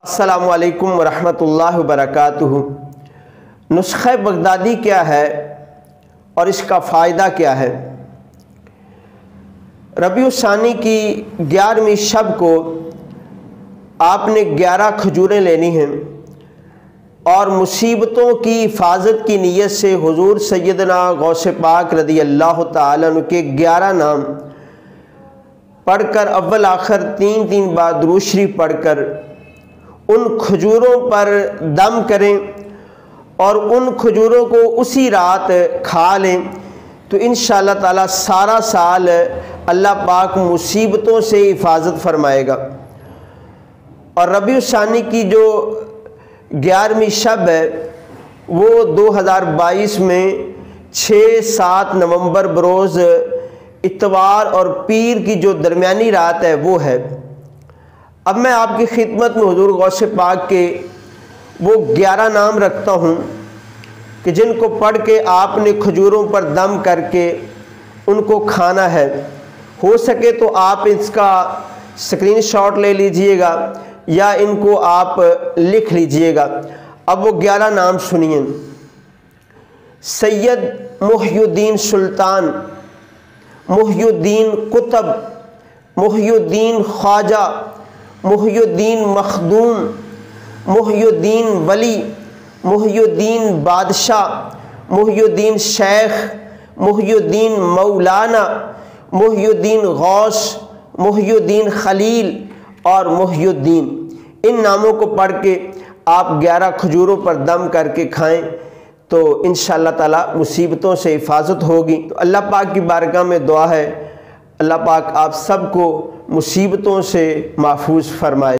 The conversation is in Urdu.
السلام علیکم ورحمۃ اللہ وبرکاتہ۔ نسخہ بغدادی کیا ہے اور اس کا فائدہ کیا ہے؟ ربیع الثانی کی 11ویں شب کو آپ نے 11 کھجوریں لینی ہیں اور مصیبتوں کی حفاظت کی نیت سے حضور سیدنا غوث پاک رضی اللہ تعالیٰ عنہ کے 11 نام پڑھ کر اول آخر 3 بار درود شریف پڑھ کر ان کھجوروں پر دم کریں اور ان کھجوروں کو اسی رات کھا لیں تو انشاءاللہ تعالیٰ سارا سال اللہ پاک مصیبتوں سے حفاظت فرمائے گا۔ اور ربیع الثانی کی جو 11ویں شب ہے وہ 2022 میں 6-7 نومبر بروز اتوار اور پیر کی جو درمیانی رات ہے وہ ہے۔ اب میں آپ کی خدمت میں حضور غوث پاک کے وہ 11 نام رکھتا ہوں کہ جن کو پڑھ کے آپ نے کھجوروں پر دم کر کے ان کو کھانا ہے۔ ہو سکے تو آپ اس کا اسکرین شاٹ لے لیجئے گا یا ان کو آپ لکھ لیجئے گا۔ اب وہ 11 نام سنیے۔ سید محی الدین سلطان، محی الدین قطب، محی الدین خواجہ، محی الدین مخدوم، محی الدین ولی، محی الدین بادشاہ، محی الدین شیخ، محی الدین مولانا، محی الدین غوث، محی الدین خلیل اور محی الدین۔ ان ناموں کو پڑھ کے آپ 11 کھجوروں پر دم کر کے کھائیں تو انشاءاللہ تعالی مصیبتوں سے حفاظت ہوگی۔ تو اللہ پاک کی بارگاہ میں دعا ہے اللہ پاک آپ سب کو مصیبتوں سے محفوظ فرمائے۔